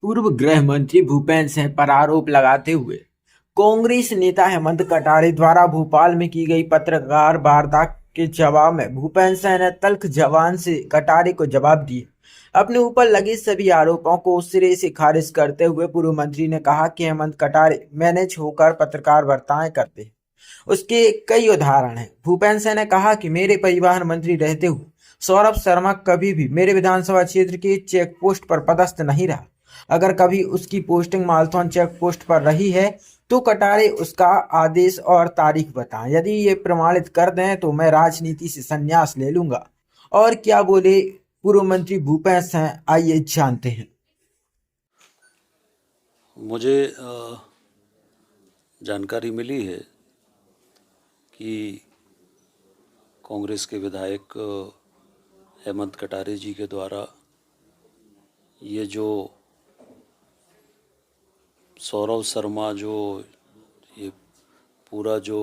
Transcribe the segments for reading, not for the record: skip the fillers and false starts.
पूर्व गृह मंत्री भूपेंद्र सिंह पर आरोप लगाते हुए कांग्रेस नेता हेमंत कटारे द्वारा भोपाल में की गई पत्रकार वार्ता के जवाब में भूपेंद्र सिंह ने तल्ख जबान से कटारे को जवाब दिए। अपने ऊपर लगे सभी आरोपों को सिरे से खारिज करते हुए पूर्व मंत्री ने कहा कि हेमंत कटारे मैनेज होकर पत्रकार वार्ताएं करते हैं। उसके कई उदाहरण हैं। भूपेंद्र सिंह ने कहा कि मेरे परिवहन मंत्री रहते हुए सौरभ शर्मा कभी भी मेरे विधानसभा क्षेत्र के चेक पोस्ट पर पदस्थ नहीं रहा। अगर कभी उसकी पोस्टिंग मालथौन चेक पोस्ट पर रही है तो कटारे उसका आदेश और तारीख बताएं। यदि ये प्रमाणित कर दें तो मैं राजनीति से संन्यास ले लूंगा। और क्या बोले पूर्व मंत्री भूपेंद्र सिंह, आइए जानते हैं। मुझे जानकारी मिली है कि कांग्रेस के विधायक हेमंत कटारे जी के द्वारा ये जो सौरभ शर्मा जो ये पूरा जो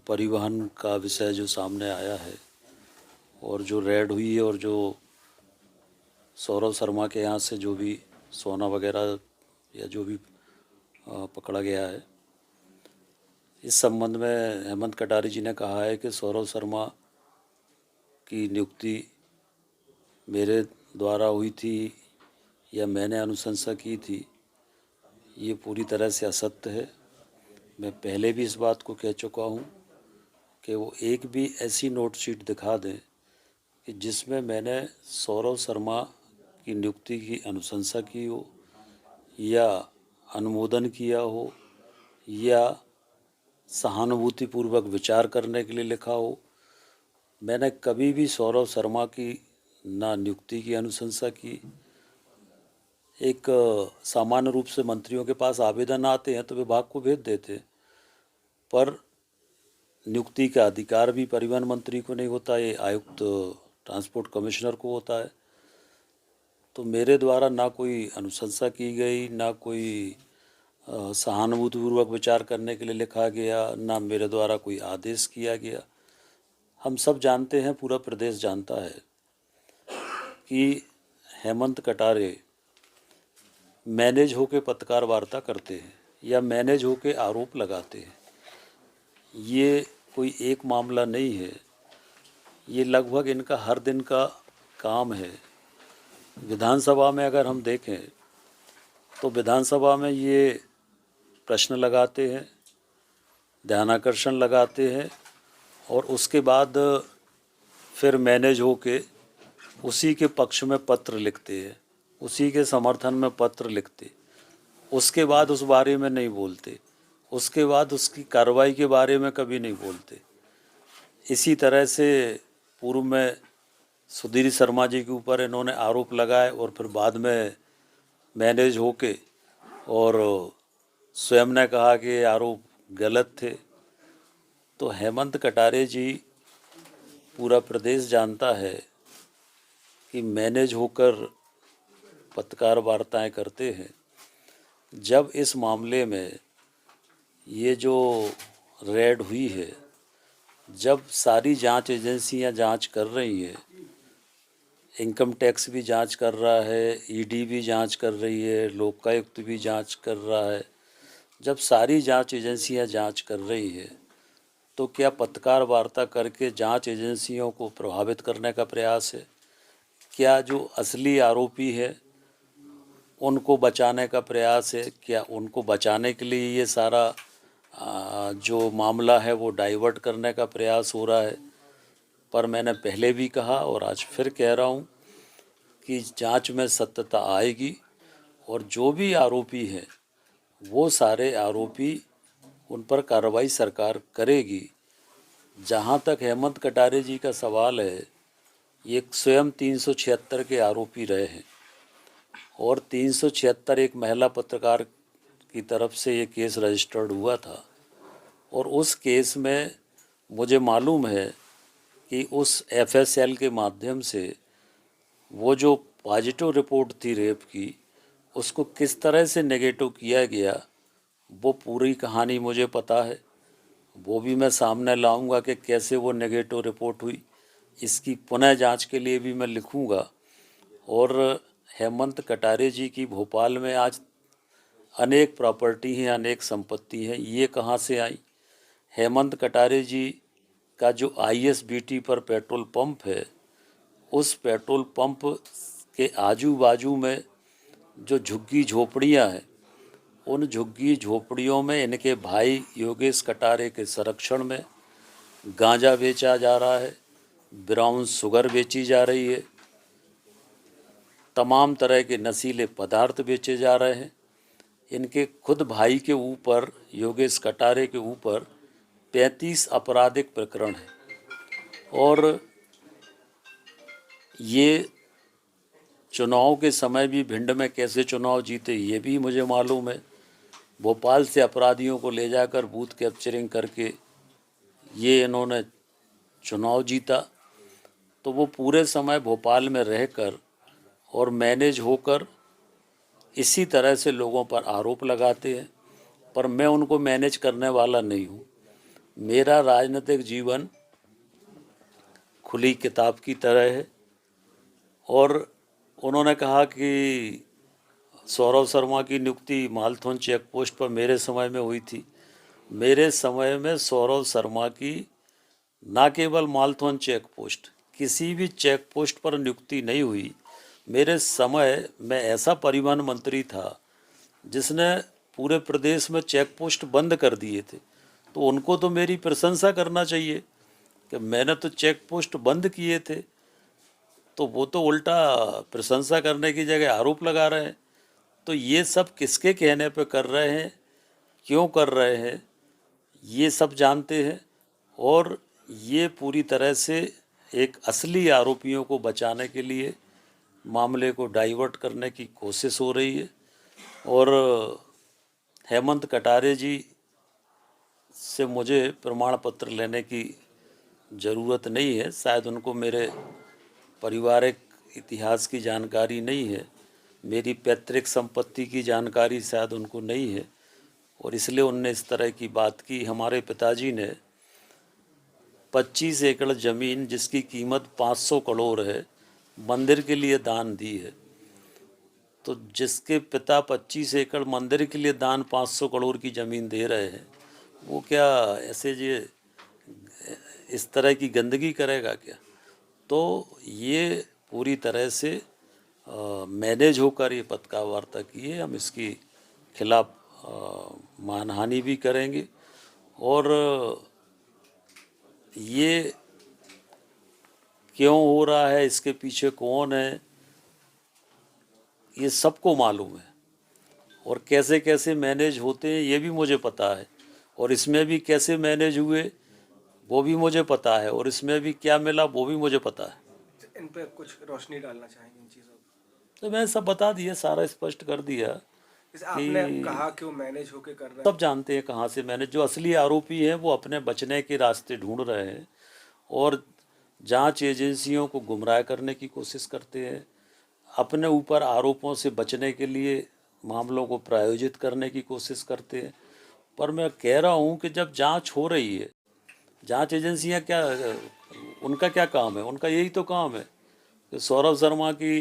परिवहन का विषय जो सामने आया है और जो रेड हुई है और जो सौरभ शर्मा के यहाँ से जो भी सोना वगैरह या जो भी पकड़ा गया है, इस संबंध में हेमंत कटारे जी ने कहा है कि सौरभ शर्मा की नियुक्ति मेरे द्वारा हुई थी या मैंने अनुशंसा की थी, ये पूरी तरह से असत्य है। मैं पहले भी इस बात को कह चुका हूँ कि वो एक भी ऐसी नोट शीट दिखा दें कि जिसमें मैंने सौरभ शर्मा की नियुक्ति की अनुशंसा की हो या अनुमोदन किया हो या सहानुभूतिपूर्वक विचार करने के लिए लिखा हो। मैंने कभी भी सौरभ शर्मा की ना नियुक्ति की अनुशंसा की। एक सामान्य रूप से मंत्रियों के पास आवेदन आते हैं तो विभाग को भेज देते, पर नियुक्ति का अधिकार भी परिवहन मंत्री को नहीं होता, ये आयुक्त ट्रांसपोर्ट कमिश्नर को होता है। तो मेरे द्वारा ना कोई अनुशंसा की गई, ना कोई सहानुभूतिपूर्वक विचार करने के लिए लिखा गया, ना मेरे द्वारा कोई आदेश किया गया। हम सब जानते हैं, पूरा प्रदेश जानता है कि हेमंत कटारे मैनेज होके पत्रकार वार्ता करते हैं या मैनेज होके आरोप लगाते हैं। ये कोई एक मामला नहीं है, ये लगभग इनका हर दिन का काम है। विधानसभा में अगर हम देखें तो विधानसभा में ये प्रश्न लगाते हैं, ध्यानाकर्षण लगाते हैं और उसके बाद फिर मैनेज होके उसी के पक्ष में पत्र लिखते हैं, उसी के समर्थन में पत्र लिखते, उसके बाद उस बारे में नहीं बोलते, उसके बाद उसकी कार्रवाई के बारे में कभी नहीं बोलते। इसी तरह से पूर्व में सुधीर शर्मा जी के ऊपर इन्होंने आरोप लगाए और फिर बाद में मैनेज होके और स्वयं ने कहा कि आरोप गलत थे। तो हेमंत कटारे जी, पूरा प्रदेश जानता है कि मैनेज होकर पत्रकार वार्ताएं करते हैं। जब इस मामले में ये जो रेड हुई है, जब सारी जांच एजेंसियां जांच कर रही हैं, इनकम टैक्स भी जांच कर रहा है, ईडी भी जांच कर रही है, लोकायुक्त भी जांच कर रहा है, जब सारी जांच एजेंसियां जांच कर रही है तो क्या पत्रकार वार्ता करके जांच एजेंसियों को प्रभावित करने का प्रयास है? क्या जो असली आरोपी है उनको बचाने का प्रयास है? क्या उनको बचाने के लिए ये सारा जो मामला है वो डाइवर्ट करने का प्रयास हो रहा है? पर मैंने पहले भी कहा और आज फिर कह रहा हूँ कि जांच में सत्यता आएगी और जो भी आरोपी हैं वो सारे आरोपी, उन पर कार्रवाई सरकार करेगी। जहाँ तक हेमंत कटारे जी का सवाल है, ये स्वयं 376 के आरोपी रहे हैं और 376 एक महिला पत्रकार की तरफ से ये केस रजिस्टर्ड हुआ था और उस केस में मुझे मालूम है कि उस एफएसएल के माध्यम से वो जो पॉजिटिव रिपोर्ट थी रेप की, उसको किस तरह से नेगेटिव किया गया, वो पूरी कहानी मुझे पता है। वो भी मैं सामने लाऊंगा कि कैसे वो नेगेटिव रिपोर्ट हुई। इसकी पुनः जांच के लिए भी मैं लिखूंगा और हेमंत कटारे जी की भोपाल में आज अनेक प्रॉपर्टी हैं, अनेक संपत्ति हैं, ये कहाँ से आई? हेमंत कटारे जी का जो ISBT पर पेट्रोल पंप है, उस पेट्रोल पंप के आजू बाजू में जो झुग्गी झोपड़ियाँ हैं, उन झुग्गी झोपड़ियों में इनके भाई योगेश कटारे के संरक्षण में गांजा बेचा जा रहा है, ब्राउन शुगर बेची जा रही है, तमाम तरह के नशीले पदार्थ बेचे जा रहे हैं। इनके खुद भाई के ऊपर, योगेश कटारे के ऊपर 35 आपराधिक प्रकरण हैं और ये चुनाव के समय भी भिंड में कैसे चुनाव जीते ये भी मुझे मालूम है। भोपाल से अपराधियों को ले जाकर बूथ कैप्चरिंग करके ये इन्होंने चुनाव जीता। तो वो पूरे समय भोपाल में रहकर और मैनेज होकर इसी तरह से लोगों पर आरोप लगाते हैं, पर मैं उनको मैनेज करने वाला नहीं हूँ। मेरा राजनीतिक जीवन खुली किताब की तरह है। और उन्होंने कहा कि सौरभ शर्मा की नियुक्ति मालथौन चेक पोस्ट पर मेरे समय में हुई थी। मेरे समय में सौरभ शर्मा की ना केवल मालथौन चेक पोस्ट, किसी भी चेक पोस्ट पर नियुक्ति नहीं हुई। मेरे समय में ऐसा परिवहन मंत्री था जिसने पूरे प्रदेश में चेक पोस्ट बंद कर दिए थे, तो उनको तो मेरी प्रशंसा करना चाहिए कि मैंने तो चेक पोस्ट बंद किए थे। तो वो तो उल्टा प्रशंसा करने की जगह आरोप लगा रहे हैं। तो ये सब किसके कहने पे कर रहे हैं, क्यों कर रहे हैं, ये सब जानते हैं। और ये पूरी तरह से एक असली आरोपियों को बचाने के लिए मामले को डाइवर्ट करने की कोशिश हो रही है। और हेमंत कटारे जी से मुझे प्रमाण पत्र लेने की ज़रूरत नहीं है। शायद उनको मेरे पारिवारिक इतिहास की जानकारी नहीं है, मेरी पैतृक संपत्ति की जानकारी शायद उनको नहीं है, और इसलिए उनने इस तरह की बात की। हमारे पिताजी ने 25 एकड़ ज़मीन जिसकी कीमत 500 करोड़ है, मंदिर के लिए दान दी है। तो जिसके पिता 25 एकड़ मंदिर के लिए दान 500 करोड़ की ज़मीन दे रहे हैं, वो क्या ऐसे ये इस तरह की गंदगी करेगा क्या? तो ये पूरी तरह से मैनेज होकर ये पत्रकार वार्ता की है। हम इसकी खिलाफ मानहानि भी करेंगे। और ये क्यों हो रहा है, इसके पीछे कौन है, ये सबको मालूम है। और कैसे कैसे मैनेज होते हैं ये भी मुझे पता है, और इसमें भी कैसे मैनेज हुए वो भी मुझे पता है, और इसमें भी क्या मिला वो भी मुझे पता है। इन पे कुछ रोशनी डालना चाहेंगे इन चीज़ों पर? तो मैंने सब बता दिया, सारा स्पष्ट कर दिया। जैसे आपने कहा क्यों मैनेज होके कर रहे हैं, सब जानते हैं कहाँ से मैनेज। जो असली आरोपी हैं वो अपने बचने के रास्ते ढूंढ रहे हैं और जांच एजेंसियों को गुमराह करने की कोशिश करते हैं, अपने ऊपर आरोपों से बचने के लिए मामलों को प्रायोजित करने की कोशिश करते हैं। पर मैं कह रहा हूँ कि जब जांच हो रही है, जांच एजेंसियां क्या, उनका क्या काम है? उनका यही तो काम है कि सौरभ शर्मा की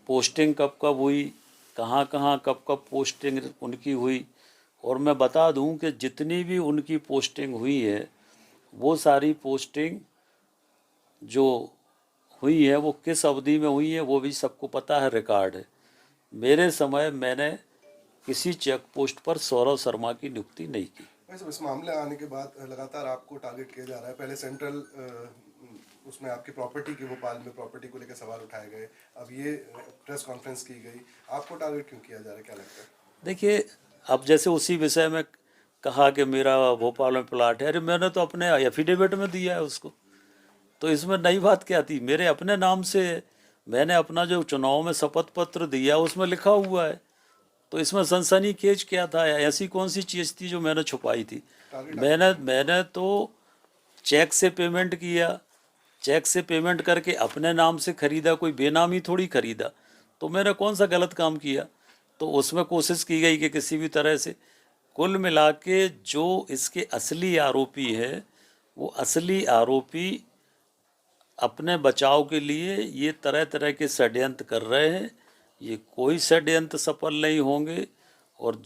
पोस्टिंग कब कब हुई, कहाँ कहाँ कब कब पोस्टिंग उनकी हुई। और मैं बता दूं कि जितनी भी उनकी पोस्टिंग हुई है, वो सारी पोस्टिंग जो हुई है वो किस अवधि में हुई है वो भी सबको पता है, रिकॉर्ड है। मेरे समय मैंने किसी चेक पोस्ट पर सौरभ शर्मा की नियुक्ति नहीं की। वैसे इस मामले आने के बाद लगातार आपको टारगेट किया जा रहा है। पहले सेंट्रल उसमें आपकी प्रॉपर्टी की, भोपाल में प्रॉपर्टी को लेकर सवाल उठाए गए, अब ये प्रेस कॉन्फ्रेंस की गई, आपको टारगेट क्यों किया जा रहा है, क्या लगता है? देखिए, अब जैसे उसी विषय में कहा कि मेरा भोपाल में प्लाट है, अरे मैंने तो अपने एफिडेविट में दिया है उसको, तो इसमें नई बात क्या थी? मेरे अपने नाम से मैंने अपना जो चुनाव में शपथ पत्र दिया उसमें लिखा हुआ है, तो इसमें सनसनीखेज क्या था? ऐसी कौन सी चीज़ थी जो मैंने छुपाई थी? मैंने तो चेक से पेमेंट किया, चेक से पेमेंट करके अपने नाम से खरीदा, कोई बेनामी थोड़ी खरीदा। तो मैंने कौन सा गलत काम किया? तो उसमें कोशिश की गई कि किसी भी तरह से, कुल मिला के जो इसके असली आरोपी है वो असली आरोपी अपने बचाव के लिए ये तरह तरह के षड्यंत्र कर रहे हैं। ये कोई षड्यंत्र सफल नहीं होंगे और